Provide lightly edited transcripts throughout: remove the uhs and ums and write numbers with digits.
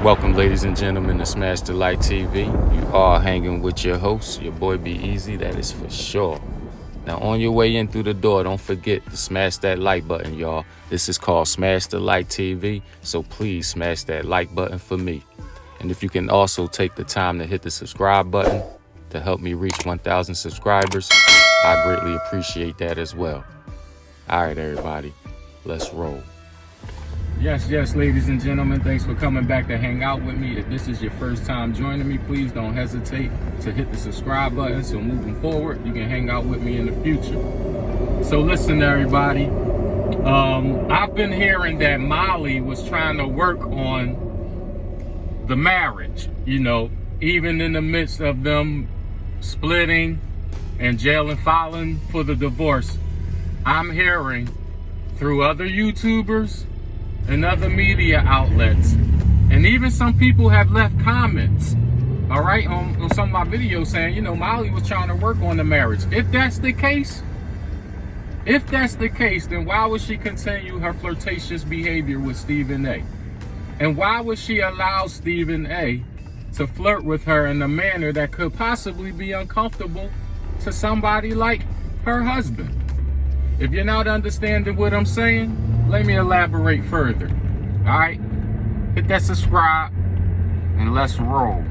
Welcome, ladies and gentlemen, to SmashDaLikeTV. You are hanging with your host, your boy Be Easy, that is for sure. Now, on your way in through the door, don't forget to smash that like button, y'all. This is called SmashDaLikeTV, so please smash that like button for me. And if you can also take the time to hit the subscribe button to help me reach 1,000 subscribers, I greatly appreciate that as well. All right, everybody, let's roll. Yes, ladies and gentlemen, thanks for coming back to hang out with me. If this is your first time joining me, please don't hesitate to hit the subscribe button so moving forward, you can hang out with me in the future. So listen, everybody, I've been hearing that Molly was trying to work on the marriage, you know, even in the midst of them splitting and Jalen filing for the divorce. I'm hearing through other YouTubers and other media outlets, and even some people have left comments, all right, on some of my videos saying, you know, Molly was trying to work on the marriage. If that's the case, then why would she continue her flirtatious behavior with Stephen A? And why would she allow Stephen A to flirt with her in a manner that could possibly be uncomfortable to somebody like her husband? If you're not understanding what I'm saying, let me elaborate further. All right, hit that subscribe and let's roll.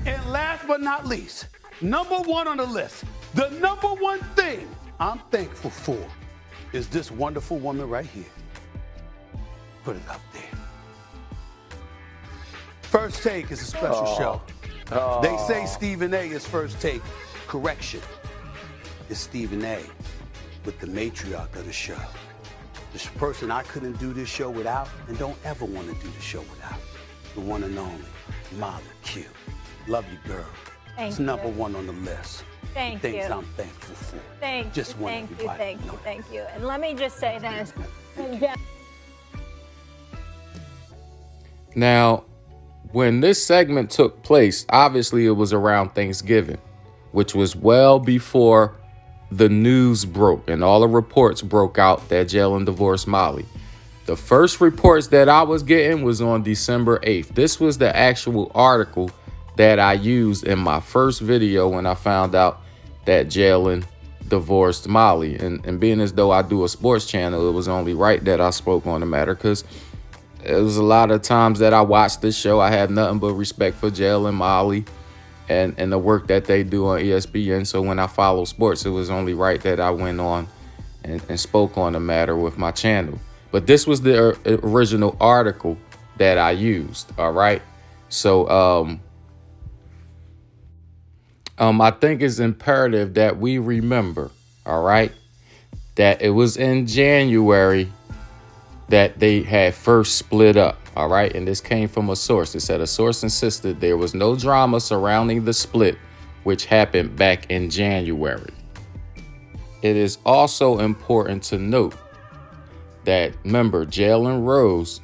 And last but not least, number one on the list, the number one thing I'm thankful for is this wonderful woman right here. Put it up there. First Take is a special show. They say Stephen A is First Take. Correction. It's Stephen A with the matriarch of the show. This person I couldn't do this show without and don't ever want to do the show without. The one and only, Molly Q. Love you, girl. Thank it's you. number one on the list. Thank you. Things I'm thankful for. Thank just you, want thank you, everybody thank to know you, that. thank you. And let me just say this. Now, when this segment took place, obviously it was around Thanksgiving, which was well before the news broke and all the reports broke out that Jalen divorced Molly. The first reports that I was getting was on December 8th. This was the actual article that I used in my first video when I found out that Jalen divorced Molly. And being as though I do a sports channel, it was only right that I spoke on the matter, because it was a lot of times that I watched this show. I have nothing but respect for Jalen, Molly, and the work that they do on ESPN. So when I follow sports, it was only right that I went on and spoke on the matter with my channel. But this was the original article that I used, all right? So I think it's imperative that we remember, all right, that it was in January that they had first split up. All right. And this came from a source. It said a source insisted there was no drama surrounding the split, which happened back in January. It is also important to note that, remember, Jalen Rose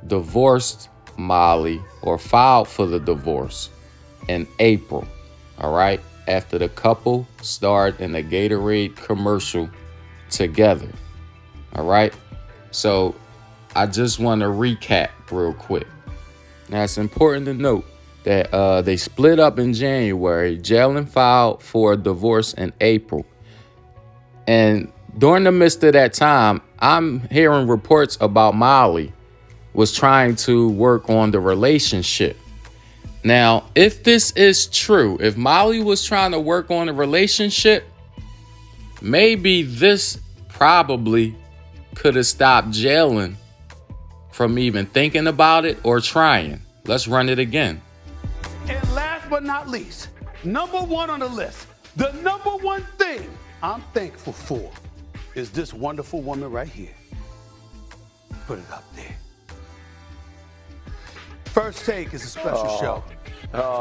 divorced Molly, or filed for the divorce, in April. All right. After the couple starred in a Gatorade commercial together. All right. So I just want to recap real quick. Now, it's important to note that they split up in January. Jalen filed for a divorce in April. And during the midst of that time, I'm hearing reports about Molly was trying to work on the relationship. Now, if this is true, if Molly was trying to work on a relationship, maybe this probably could have stopped Jalen from even thinking about it or trying. Let's run it again. And last but not least, number one on the list, the number one thing I'm thankful for is this wonderful woman right here. Put it up there. First Take is a special show.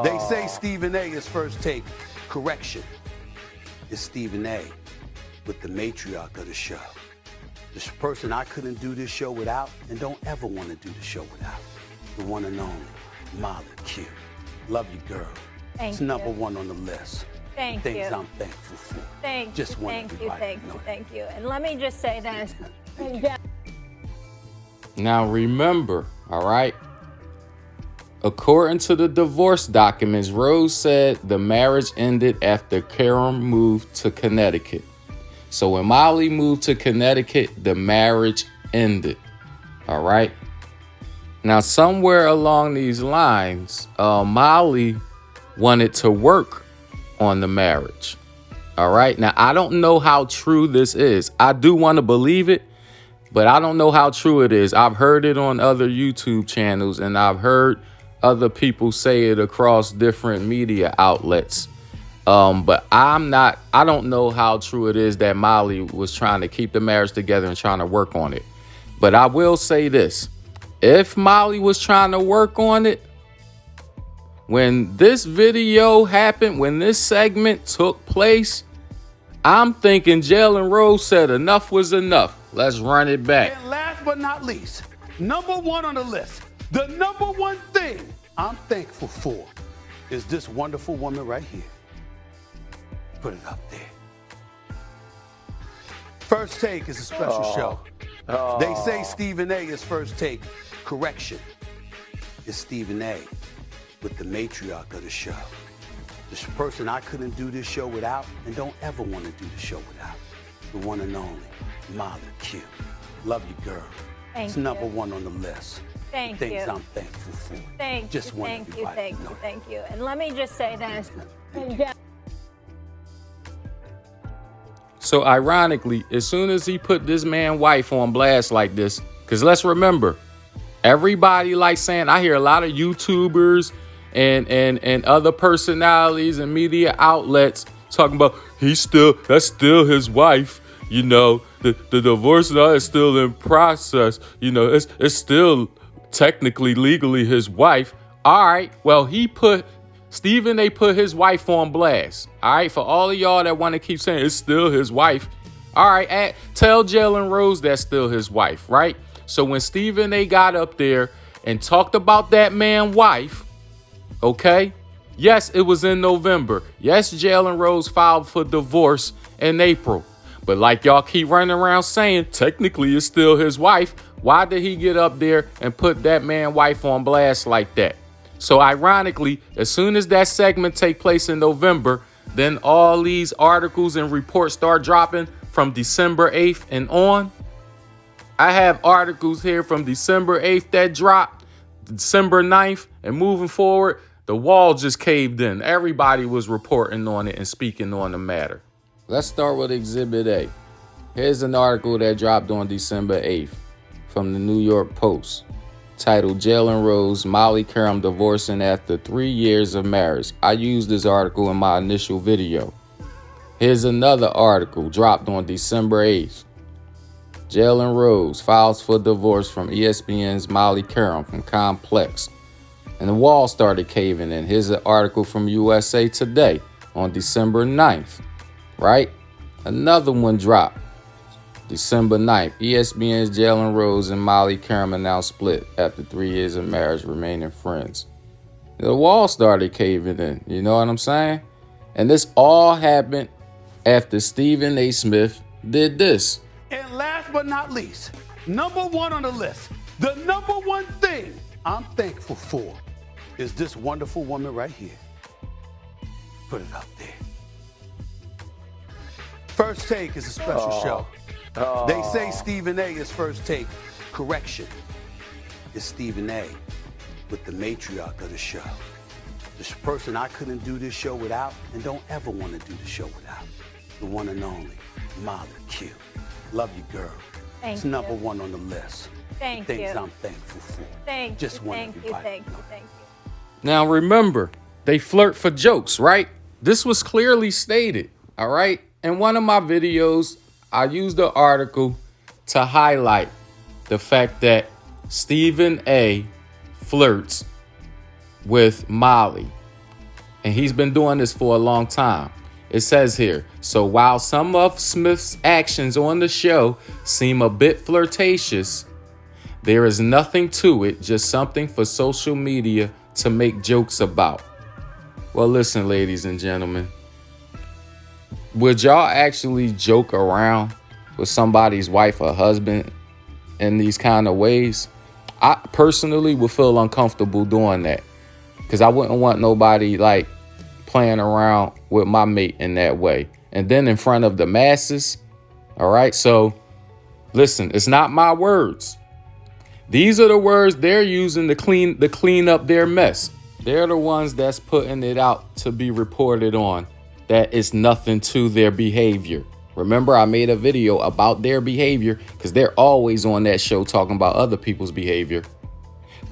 They say Stephen A is First Take. Correction. It's Stephen A with the matriarch of the show. This person I couldn't do this show without and don't ever want to do the show without. The one and only, Molly Q. Love you, girl. It's number one on the list. Thank you. Things I'm thankful for. Thank Just you, want thank you, everybody thank to you, know thank you. And let me just say this. Now remember, all right, According to the divorce documents, Rose said the marriage ended after Qerim moved to Connecticut. So when Molly moved to Connecticut, the marriage ended. All right. Now, somewhere along these lines, Molly wanted to work on the marriage. All right. Now, I don't know how true this is. I do want to believe it, but I don't know how true it is. I've heard it on other YouTube channels, and I've heard other people say it across different media outlets. But I don't know how true it is that Molly was trying to keep the marriage together and trying to work on it. But I will say this. If Molly was trying to work on it, when this video happened, when this segment took place, I'm thinking Jalen Rose said enough was enough. Let's run it back. And last but not least, number one on the list, the number one thing I'm thankful for is this wonderful woman right here. Put it up there. First Take is a special show. They say Stephen A is First Take. Correction. It's Stephen A with the matriarch of the show. This person I couldn't do this show without and don't ever want to do the show without. The one and only, Molly Q. Love you, girl. It's number one on the list. Thank Things you. I'm thankful for. Thank you. Thank you. And let me just say this. So ironically, as soon as he put this man's wife on blast like this, because let's remember, everybody like saying, I hear a lot of YouTubers and other personalities and media outlets talking about that's still his wife. You know, the divorce is still in process. You know, it's still technically legally his wife. All right. Well, Stephen A put his wife on blast. All right. For all of y'all that want to keep saying it's still his wife. All right. Tell Jalen Rose that's still his wife. Right. So when Stephen A got up there and talked about that man's wife, okay, yes, it was in November. Yes, Jalen Rose filed for divorce in April. But like y'all keep running around saying, technically it's still his wife. Why did he get up there and put that man's wife on blast like that? So ironically, as soon as that segment take place in November, then all these articles and reports start dropping from December 8th and on. I have articles here from December 8th that dropped, December 9th, and moving forward, the wall just caved in. Everybody was reporting on it and speaking on the matter. Let's start with Exhibit A. Here's an article that dropped on December 8th from the New York Post, titled Jalen Rose, Molly Qerim divorcing after 3 years of marriage. I used this article in my initial video. Here's another article dropped on December 8th. Jalen Rose files for divorce from ESPN's Molly Qerim from Complex. And the wall started caving in. Here's an article from USA Today on December 9th. Right? Another one dropped December 9th. ESPN's Jalen Rose and Molly Qerim are now split after 3 years of marriage, remaining friends. The wall started caving in. You know what I'm saying? And this all happened after Stephen A. Smith did this. And last but not least, number one on the list, the number one thing I'm thankful for is this wonderful woman right here. Put it up there. First Take is a special show. They say Stephen A is First Take. Correction. It's Stephen A with the matriarch of the show. This person I couldn't do this show without and don't ever want to do the show without. The one and only, Molly Q. Love you, girl. It's number one on the list. Thank Things you. I'm thankful for. Thank you. Now remember, they flirt for jokes, right? This was clearly stated, all right? In one of my videos, I used the article to highlight the fact that Stephen A flirts with Molly. And he's been doing this for a long time. It says here, so while some of Smith's actions on the show seem a bit flirtatious, there is nothing to it, just something for social media to make jokes about. Well, listen, ladies and gentlemen, would y'all actually joke around with somebody's wife or husband in these kind of ways? I personally would feel uncomfortable doing that. because I wouldn't want nobody like playing around with my mate in that way. And then in front of the masses. All right. So listen, it's not my words. These are the words they're using to clean up their mess. They're the ones that's putting it out to be reported on that it's nothing to their behavior. Remember, I made a video about their behavior because they're always on that show talking about other people's behavior.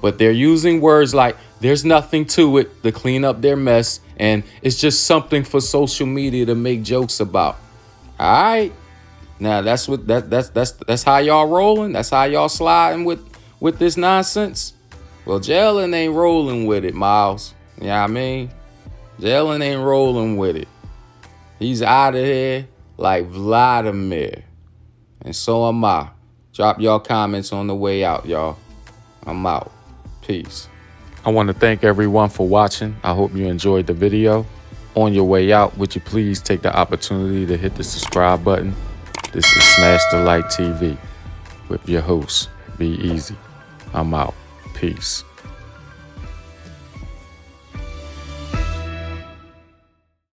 But they're using words like there's nothing to it to clean up their mess. And it's just something for social media to make jokes about. All right. Now, that's how y'all rolling. That's how y'all sliding with this nonsense. Well, Jalen ain't rolling with it, Miles. You know what I mean? Jalen ain't rolling with it. He's out of here like Vladimir. And so am I. Drop y'all comments on the way out, y'all. I'm out. Peace. I want to thank everyone for watching. I hope you enjoyed the video. On your way out, would you please take the opportunity to hit the subscribe button? This is SmashDaLikeTV with your host, Be Easy. I'm out. Peace.